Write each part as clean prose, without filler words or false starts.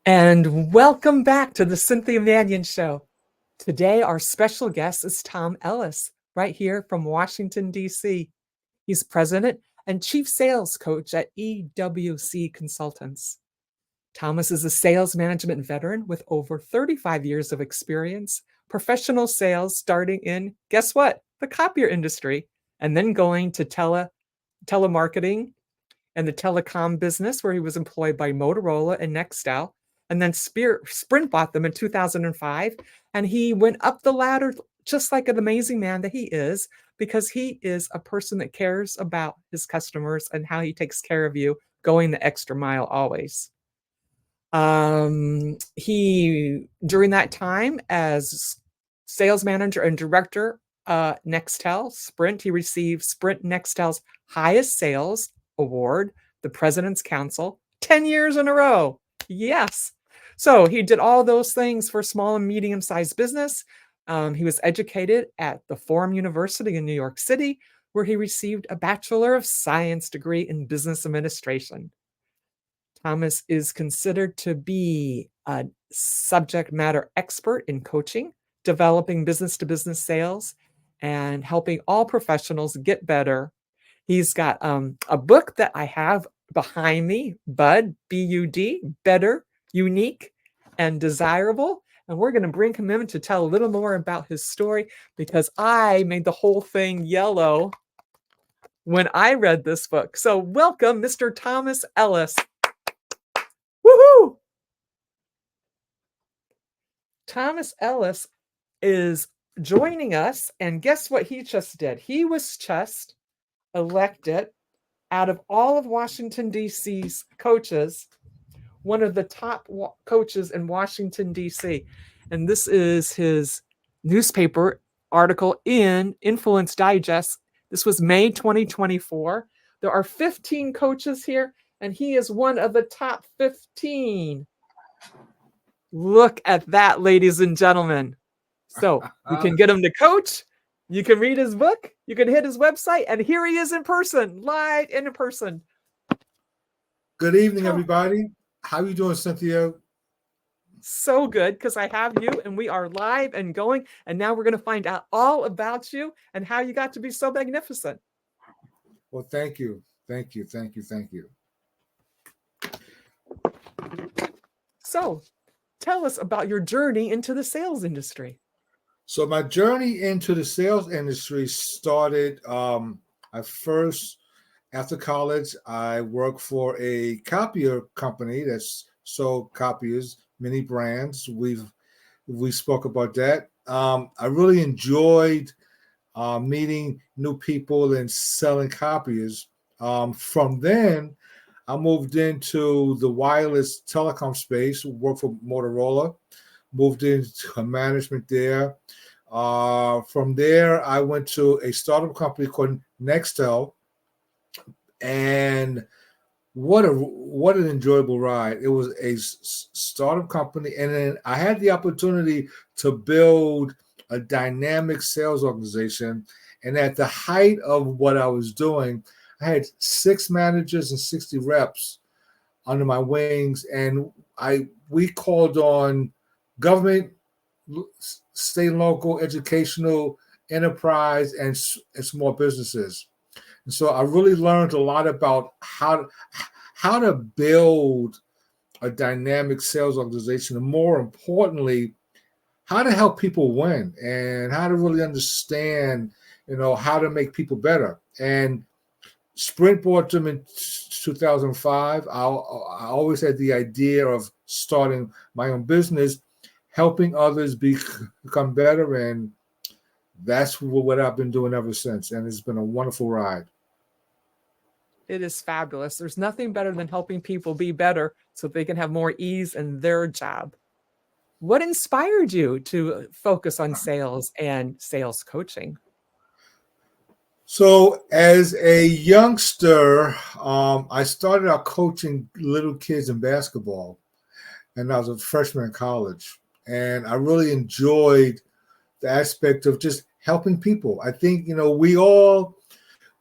And welcome back to the Cynthia Manion Show. Today, our special guest is Tom Ellis, right here from Washington, D.C. He's president and chief sales coach at EWC Consultants. Thomas is a sales management veteran with over 35 years of experience, professional sales starting in, guess what, the copier industry, and then going to telemarketing and the telecom business, where he was employed by Motorola and Nextel, and then Sprint bought them in 2005. And he went up the ladder just like an amazing man that he is, because he is a person that cares about his customers and how he takes care of you, going the extra mile always. He, during that time as sales manager and director, Nextel, Sprint, he received Sprint Nextel's highest sales award, the President's Council, 10 years in a row. Yes. So he did all those things for small and medium-sized business. He was educated at the Forum University in New York City, where he received a Bachelor of Science degree in business administration. Thomas is considered to be a subject matter expert in coaching, developing business-to-business sales, and helping all professionals get better. He's got a book that I have behind me, B.U.D, B-U-D, Better, Unique, and Desirable. And we're going to bring him in to tell a little more about his story, because I made the whole thing yellow when I read this book. So welcome, Mr. Thomas Ellis. Woohoo! Thomas Ellis is joining us, and guess what he just did? He was just elected, out of all of Washington, D.C.'s coaches, one of the top coaches in Washington, D.C. And this is his newspaper article in Influence Digest. This was May 2024. There are 15 coaches here, and he is one of the top 15. Look at that, ladies and gentlemen. So you can get him to coach, you can read his book, you can hit his website, and here he is in person, live in person. Good evening, everybody. How you doing, Cynthia? So good, because I have you, and we are live and going, and now we're going to find out all about you and how you got to be so magnificent. Well, thank you. Thank you. Thank you. Thank you. So tell us about your journey into the sales industry. So my journey into the sales industry started, after college, I worked for a copier company that's sold copiers, many brands. We spoke about that. I really enjoyed meeting new people and selling copiers. From then, I moved into the wireless telecom space, worked for Motorola, moved into management there. From there, I went to a startup company called Nextel, and what an enjoyable ride. It was a startup company, and then I had the opportunity to build a dynamic sales organization. And at the height of what I was doing, I had 6 managers and 60 reps under my wings, and we called on government, state and local, educational, enterprise, and small businesses. And so I really learned a lot about how to build a dynamic sales organization, and more importantly, how to help people win and how to really understand, how to make people better. And Sprint bought them in 2005. I always had the idea of starting my own business, helping others become better, and that's what I've been doing ever since. And it's been a wonderful ride. It is fabulous. There's nothing better than helping people be better so they can have more ease in their job. What inspired you to focus on sales and sales coaching? So as a youngster, I started out coaching little kids in basketball, and I was a freshman in college. And I really enjoyed the aspect of just helping people. I think,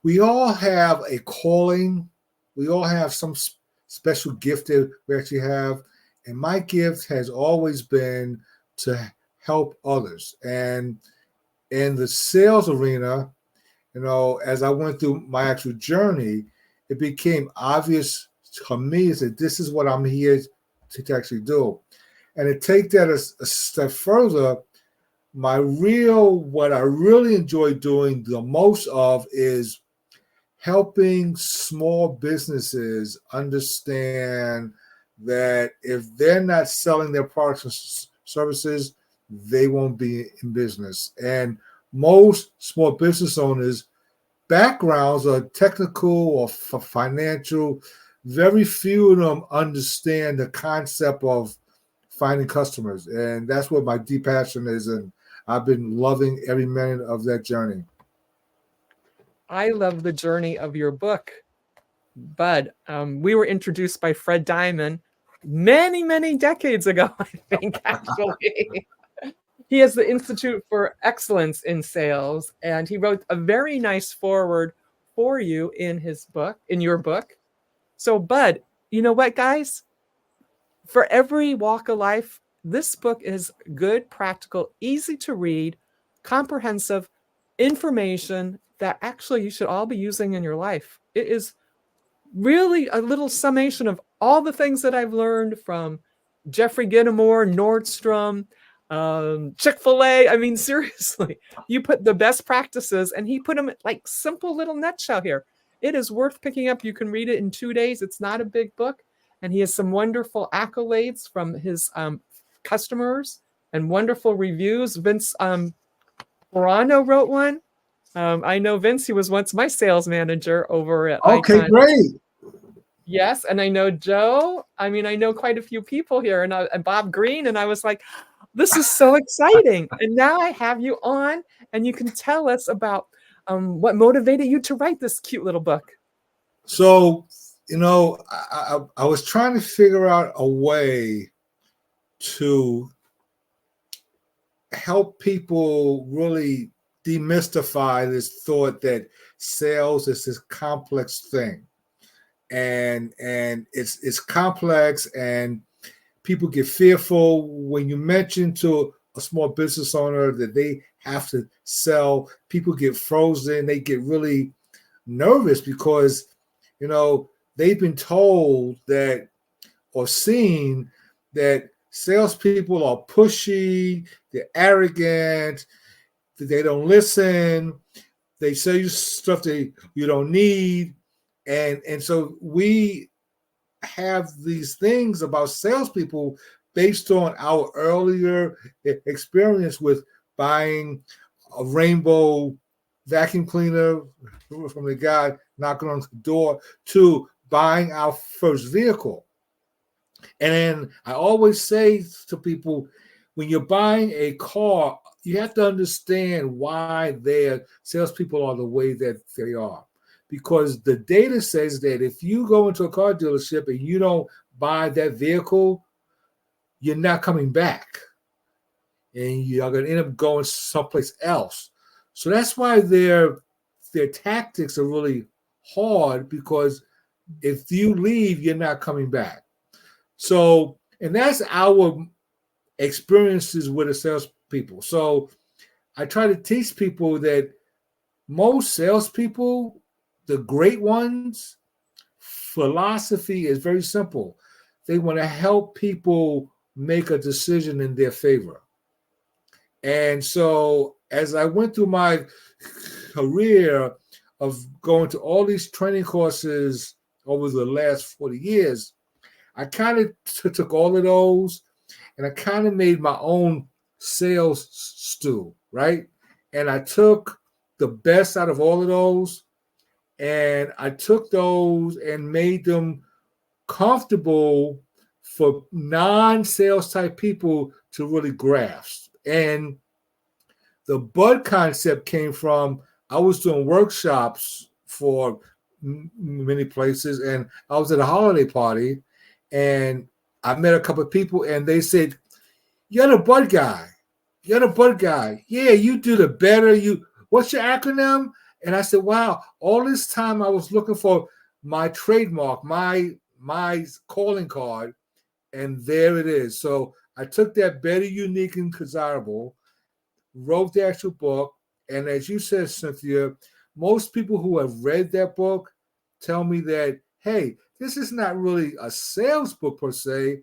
we all have a calling. We all have some special gift that we actually have. And my gift has always been to help others. And in the sales arena, as I went through my actual journey, it became obvious to me that this is what I'm here to actually do. And to take that a step further, what I really enjoy doing the most of is helping small businesses understand that if they're not selling their products and services, they won't be in business. And most small business owners' backgrounds are technical or financial. Very few of them understand the concept of finding customers. And that's what my deep passion is. And I've been loving every minute of that journey. I love the journey of your book, Bud. We were introduced by Fred Diamond many, many decades ago, I think, actually. He has the Institute for Excellence in Sales, and he wrote a very nice foreword for you in your book. So, Bud, you know what, guys? For every walk of life, this book is good, practical, easy to read, comprehensive information that actually you should all be using in your life. It is really a little summation of all the things that I've learned from Jeffrey Gittimore, Nordstrom, Chick-fil-A. I mean, seriously, you put the best practices and he put them like simple little nutshell here. It is worth picking up. You can read it in 2 days. It's not a big book. And he has some wonderful accolades from his customers and wonderful reviews. Vince Morano wrote one. I know Vince, he was once my sales manager over at Okay, Icon. great. Yes, and I know Joe. I mean, I know quite a few people here, and Bob Green, and I was like, this is so exciting. And now I have you on, and you can tell us about what motivated you to write this cute little book. So, I was trying to figure out a way to help people really demystify this thought that sales is this complex thing. And it's complex, and people get fearful when you mention to a small business owner that they have to sell. People get frozen. They get really nervous because they've been told that or seen that salespeople are pushy, they're arrogant, they don't listen, they sell you stuff that you don't need. And so we have these things about salespeople based on our earlier experience with buying a rainbow vacuum cleaner from the guy knocking on the door to buying our first vehicle. And then I always say to people, when you're buying a car, you have to understand why their salespeople are the way that they are. Because the data says that if you go into a car dealership and you don't buy that vehicle, you're not coming back. And you are going to end up going someplace else. So that's why their tactics are really hard, because if you leave, you're not coming back. So, and that's our experiences with the salespeople. So I try to teach people that most salespeople, the great ones, philosophy is very simple. They want to help people make a decision in their favor. And so as I went through my career of going to all these training courses over the last 40 years, I kind of took all of those and I kind of made my own sales stew, right? And I took the best out of all of those, and I took those and made them comfortable for non-sales type people to really grasp. And the BUD concept came from, I was doing workshops for many places, and I was at a holiday party, and I met a couple of people, and they said, "You're the BUD guy. You're the BUD guy. Yeah, you do the better. What's your acronym?" And I said, "Wow, all this time I was looking for my trademark, my calling card, And there it is. So I took that Better, Unique, and Desirable, wrote the actual book. And as you said, Cynthia, most people who have read that book tell me that, hey, this is not really a sales book per se.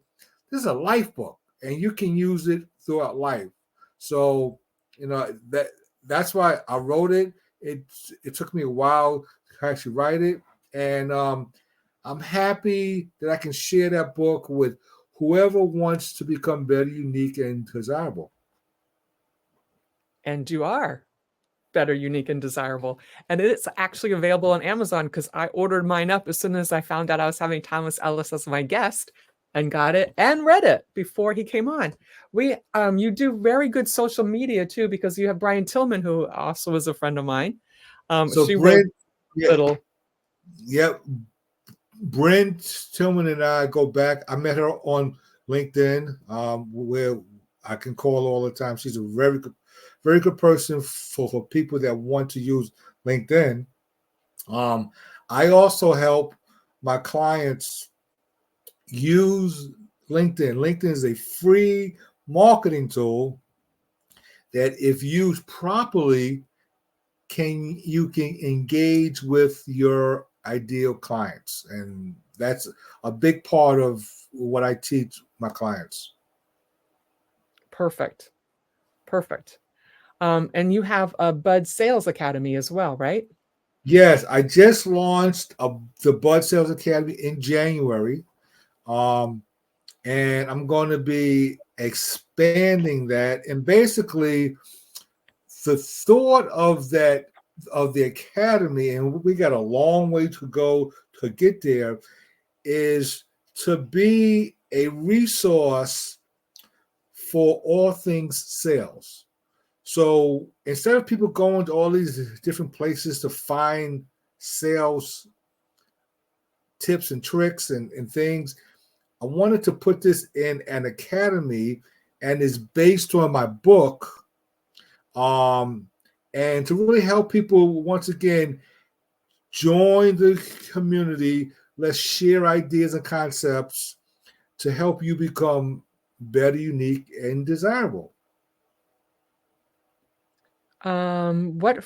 This is a life book, and you can use it throughout life. So, that's why I wrote it. It took me a while to actually write it, and I'm happy that I can share that book with whoever wants to become better, unique, and desirable. And you are better, unique, and desirable. And it's actually available on Amazon because I ordered mine up as soon as I found out I was having Thomas Ellis as my guest and got it and read it before he came on. You do very good social media too, because you have Brian Tillman, who also is a friend of mine. So She wrote Brent, yeah, little. yep, Brent Tillman and I go back. I met her on LinkedIn, where I can call all the time. She's a very good person for people that want to use LinkedIn. I also help my clients use LinkedIn. LinkedIn is a free marketing tool that, if used properly, you can engage with your ideal clients, and that's a big part of what I teach my clients. Perfect. And you have a B.U.D Sales Academy as well, right? Yes, I just launched the Bud Sales Academy in January, and I'm going to be expanding that. And basically, the thought of the academy, and we got a long way to go to get there, is to be a resource for all things sales. So instead of people going to all these different places to find sales tips and tricks and things, I wanted to put this in an academy, and is based on my book, and to really help people, once again, join the community. Let's share ideas and concepts to help you become better, unique, and desirable. What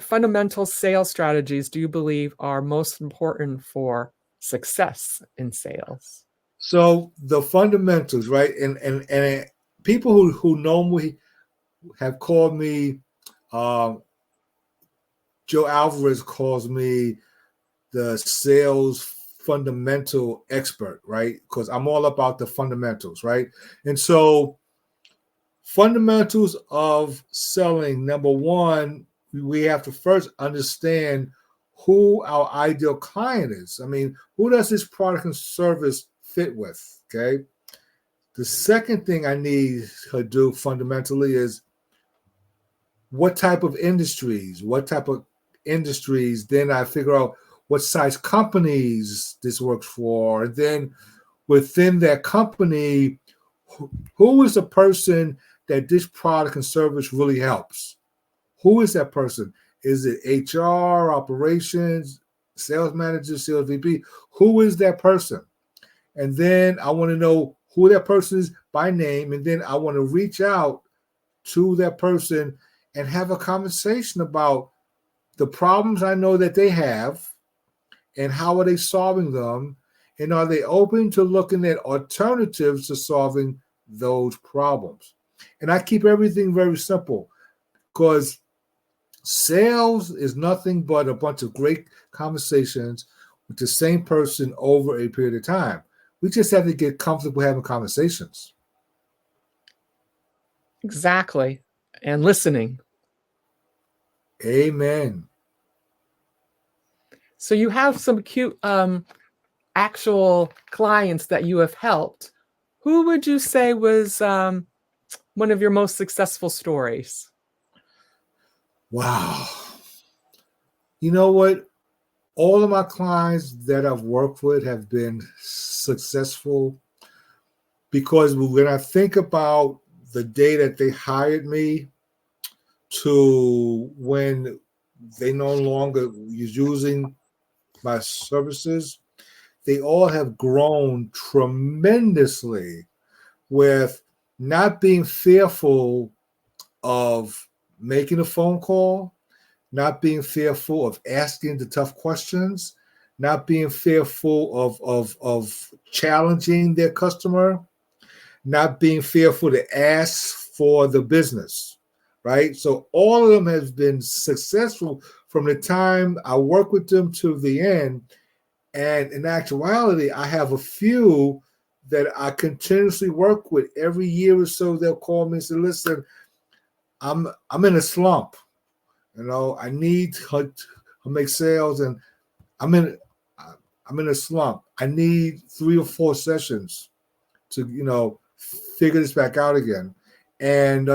fundamental sales strategies do you believe are most important for success in sales? So the fundamentals, right? And people who know me have called me. Um, Joe Alvarez calls me the sales fundamental expert, right? Because I'm all about the fundamentals, right? And so, fundamentals of selling, number one, we have to first understand who our ideal client is. I mean, who does this product and service fit with? Okay. The second thing I need to do fundamentally is what type of industries. Then I figure out what size companies this works for. And then within that company, who is the person that this product and service really helps? Who is that person? Is it HR, operations, sales manager, sales VP? Who is that person? And then I want to know who that person is by name. And then I want to reach out to that person and have a conversation about the problems I know that they have, and how are they solving them, and are they open to looking at alternatives to solving those problems. And I keep everything very simple, because sales is nothing but a bunch of great conversations with the same person over a period of time. We just have to get comfortable having conversations. Exactly. And listening. Amen. So you have some cute actual clients that you have helped. Who would you say was one of your most successful stories? Wow. You know what? All of my clients that I've worked with have been successful, because when I think about the day that they hired me to when they no longer was using my services, they all have grown tremendously with not being fearful of making a phone call, not being fearful of asking the tough questions, not being fearful of challenging their customer, not being fearful to ask for the business, right? So all of them has been successful from the time I work with them to the end. And in actuality, I have a few that I continuously work with. Every year or so, they'll call me and say, "Listen, I'm in a slump. I need to make sales, and I'm in I'm in a slump. I need 3 or 4 sessions to figure this back out again." And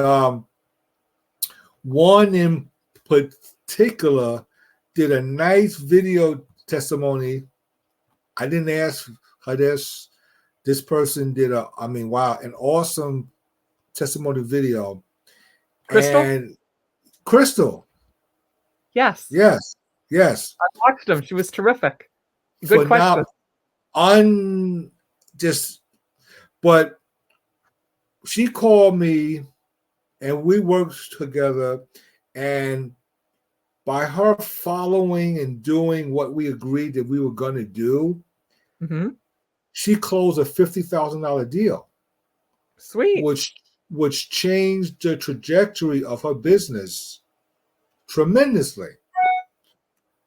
one in particular did a nice video testimony. I didn't ask her this. This person did an awesome testimony video. Crystal? And Crystal, Yes. yes, yes, I watched them. She was terrific. Good question. phenomenal, but she called me and we worked together, and by her following and doing what we agreed that we were going to do, Mm-hmm. she closed a $50,000 deal, Sweet. which changed the trajectory of her business tremendously.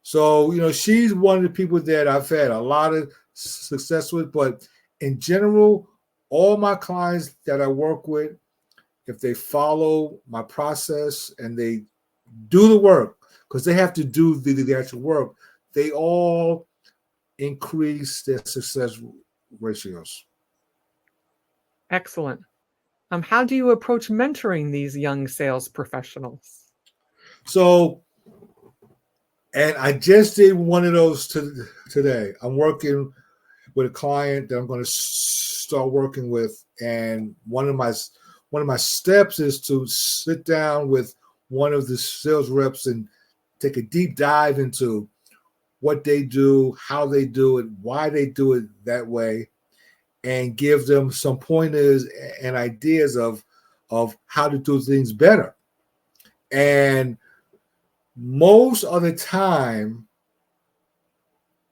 So, she's one of the people that I've had a lot of success with. But in general, all my clients that I work with, if they follow my process and they do the work, because they have to do the actual work, they all increase their success ratios. Excellent. How do you approach mentoring these young sales professionals? So, and I just did one of those today. I'm working with a client that I'm going to start working with, and one of my steps is to sit down with one of the sales reps and take a deep dive into what they do, how they do it, why they do it that way, and give them some pointers and ideas of how to do things better. And most of the time,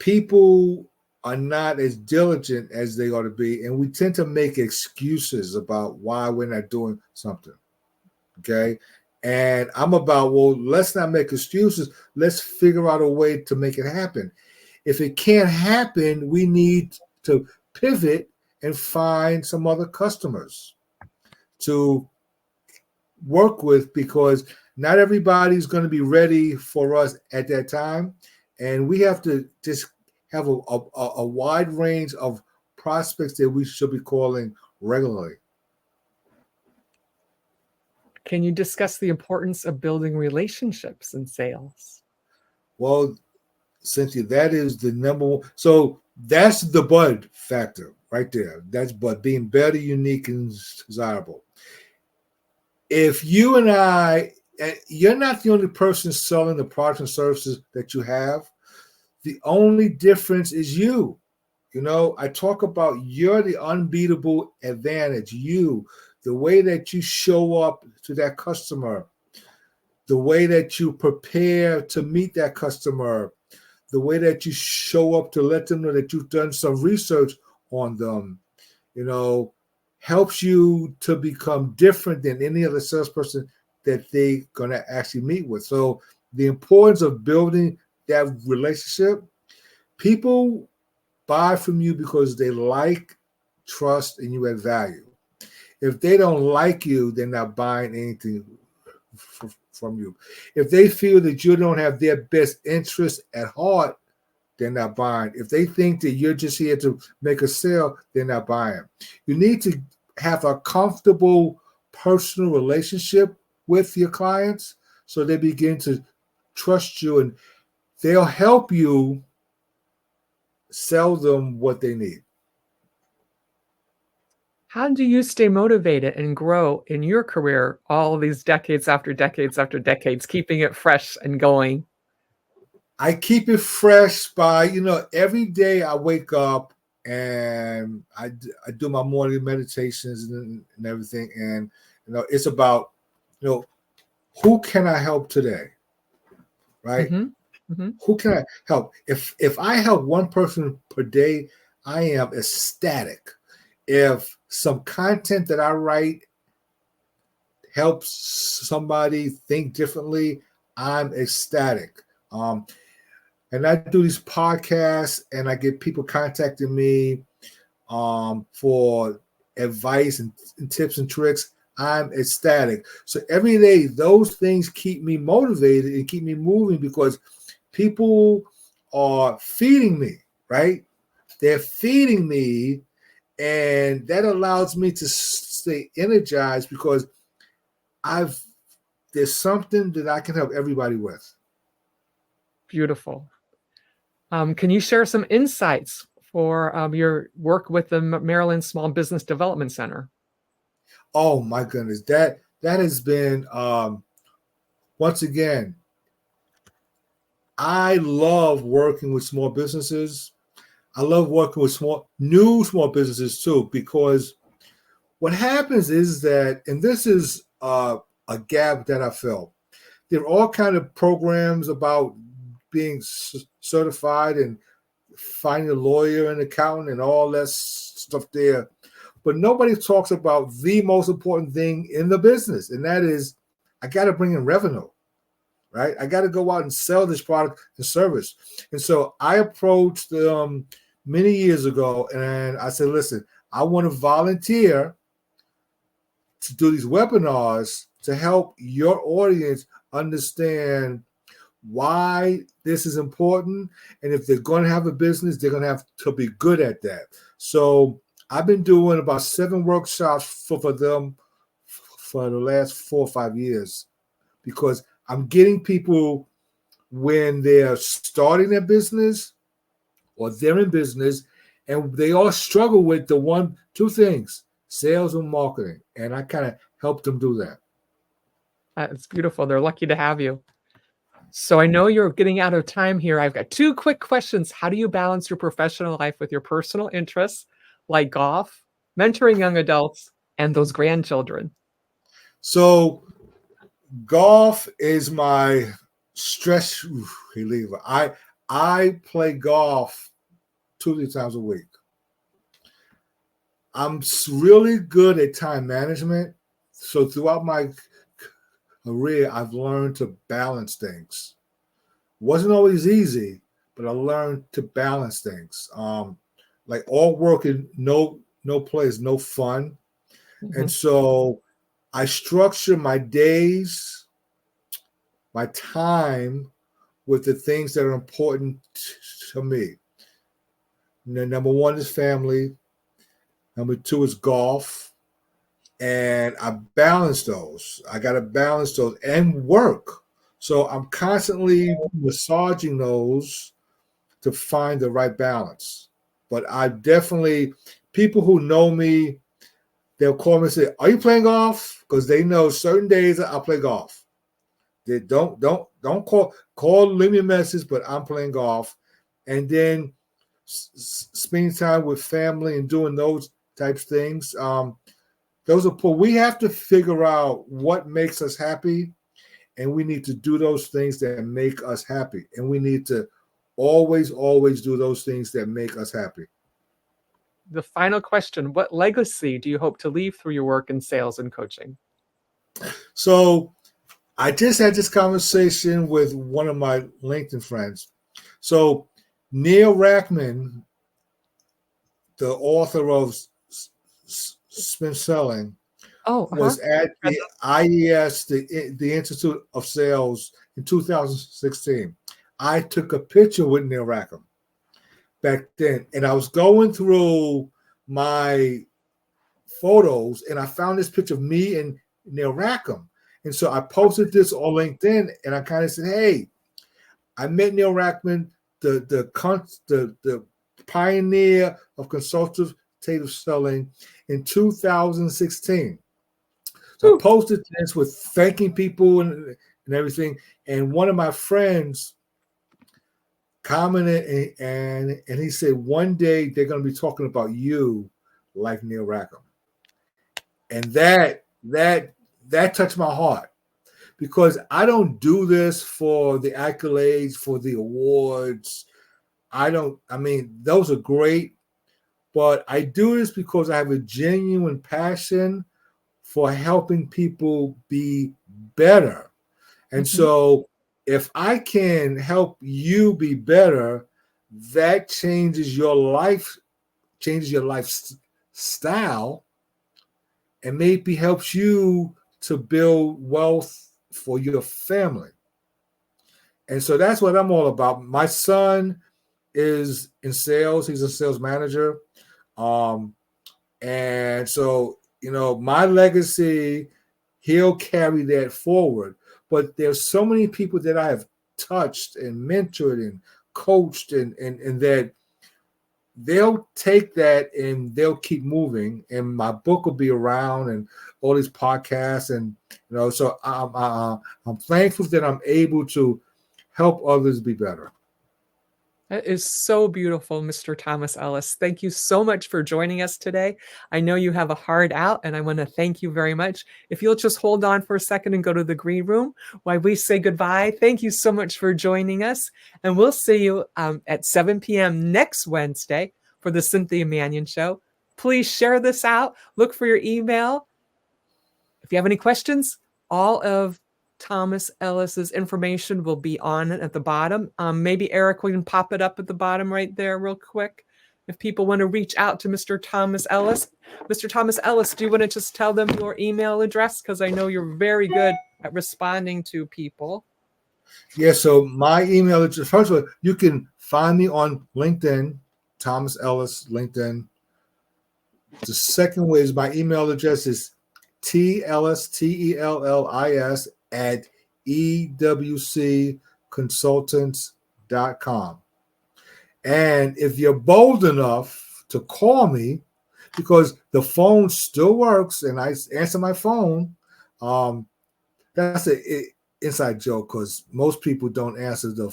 people are not as diligent as they ought to be, and we tend to make excuses about why we're not doing something. Okay. And I'm about, well, let's not make excuses. Let's figure out a way to make it happen. If it can't happen, we need to pivot and find some other customers to work with, because not everybody's going to be ready for us at that time. And we have to just have a wide range of prospects that we should be calling regularly. Can you discuss the importance of building relationships in sales? Well, Cynthia, that is the number one. So that's the bud factor right there. That's bud, being better, unique, and desirable. If you and you're not the only person selling the products and services that you have. The only difference is you. I talk about you're the unbeatable advantage. The way that you show up to that customer, the way that you prepare to meet that customer, the way that you show up to let them know that you've done some research on them, helps you to become different than any other salesperson that they're going to actually meet with. So the importance of building that relationship, people buy from you because they like, trust, and you add value. If they don't like you, they're not buying anything from you. If they feel that you don't have their best interest at heart, they're not buying. If they think that you're just here to make a sale, they're not buying. You need to have a comfortable personal relationship with your clients so they begin to trust you, and they'll help you sell them what they need. How do you stay motivated and grow in your career all these decades after decades after decades, keeping it fresh and going? I keep it fresh by, every day I wake up and I do my morning meditations and everything. And, it's about, you know, who can I help today? Right? Mhm. Mhm. Who can I help? If I help one person per day, I am ecstatic. If some content that I write helps somebody think differently, I'm ecstatic. And I do these podcasts, and I get people contacting me for advice and tips and tricks. I'm ecstatic. So every day, those things keep me motivated and keep me moving because people are feeding me, right? They're feeding me, and that allows me to stay energized because I've there's something that I can help everybody with. Beautiful. Can you share some insights for your work with the Maryland Small Business Development Center? Oh my goodness, that has been once again. I love working with small businesses. I love working with new small businesses too, because what happens is that, and this is a gap that I felt. There are all kind of programs about being certified and finding a lawyer and accountant and all that stuff there. But nobody talks about the most important thing in the business, and that is I got to bring in revenue, right? I got to go out and sell this product and service. And so I approached many years ago, and I said, listen, I want to volunteer to do these webinars to help your audience understand why this is important. And if they're going to have a business, they're going to have to be good at that. So I've been doing about 7 workshops for them for the last 4 or 5 years because I'm getting people when they're starting their business or they're in business and they all struggle with the 2 things, sales and marketing. And I kind of help them do that. It's beautiful. They're lucky to have you. So I know you're getting out of time here. I've got 2 quick questions. How do you balance your professional life with your personal interests, like golf, mentoring young adults, and those grandchildren? So golf is my stress reliever. I play golf 2 3 times a week. I'm really good at time management. So throughout my career, I've learned to balance things. Wasn't always easy, but I learned to balance things. Like all work and no play is no fun. And Mhm. so I structure my days, my time with the things that are important to me. Number 1 is family. Number 2 is golf. And I balance those. I got to balance those and work. So I'm constantly massaging those to find the right balance. But I definitely, people who know me, they'll call me and say, "Are you playing golf?" Because they know certain days I'll play golf. They don't leave me a message, but I'm playing golf, and then spending time with family and doing those types of things. Those are we have to figure out what makes us happy, and we need to do those things that make us happy, and we need to always do those things that make us happy. The final question, what legacy do you hope to leave through your work in sales and coaching? So I just had this conversation with one of my LinkedIn friends. So Neil Rackman, the author of Spin Selling, Oh, uh-huh. was at the IES, the Institute of Sales, in 2016. I took a picture with Neil Rackham back then, and I was going through my photos, and I found this picture of me and Neil Rackham. And so I posted this on LinkedIn, and I kind of said, "Hey, I met Neil Rackman, the pioneer of consultative selling, in 2016." So I Whew. posted this with thanking people and everything. And one of my friends commented, and he said one day they're going to be talking about you like Neil Rackham, and that touched my heart because I don't do this for the accolades, for the awards. I don't. I mean, those are great, but I do this because I have a genuine passion for helping people be better. And Mhm. so if I can help you be better, that changes your lifestyle, and maybe helps you to build wealth for your family. And so that's what I'm all about. My son is in sales, he's a sales manager. Um, and so, my legacy, he'll carry that forward. But there's so many people that I have touched and mentored and coached, and that they'll take that and they'll keep moving. And my book will be around, and all these podcasts, and so I'm thankful that I'm able to help others be better. That is so beautiful, Mr. Thomas Ellis. Thank you so much for joining us today. I know you have a hard out, and I want to thank you very much. If you'll just hold on for a second and go to the green room while we say goodbye, thank you so much for joining us. And we'll see you at 7 p.m. next Wednesday for the Cynthia Manion Show. Please share this out. Look for your email. If you have any questions, all of Thomas Ellis's information will be on it at the bottom. Maybe Eric, we can pop it up at the bottom right there real quick. If people want to reach out to Mr. Thomas Ellis. Mr. Thomas Ellis, do you want to just tell them your email address? Because I know you're very good at responding to people. Yeah, so my email address, first of all, you can find me on LinkedIn, Thomas Ellis, LinkedIn. The second way is my email address is tellis, TELLIS, at ewcconsultants.com. And if you're bold enough to call me, because the phone still works and I answer my phone, that's an inside joke because most people don't answer the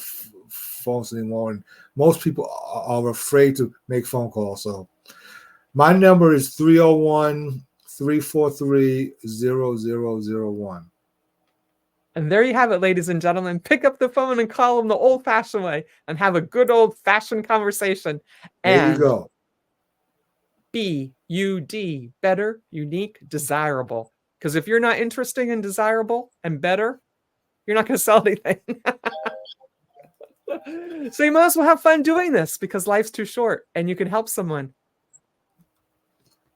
phones anymore, and most people are afraid to make phone calls. So my number is 301-343-0001. And there you have it, ladies and gentlemen. Pick up the phone and call them the old-fashioned way and have a good old-fashioned conversation. There you And go. B.U.D, better, unique, desirable. Because if you're not interesting and desirable and better, you're not going to sell anything. So you might as well have fun doing this because life's too short and you can help someone.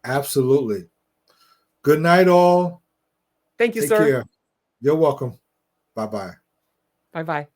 Absolutely. Good night, all. Thank you, Take sir. care. You're welcome. Bye-bye. Bye-bye.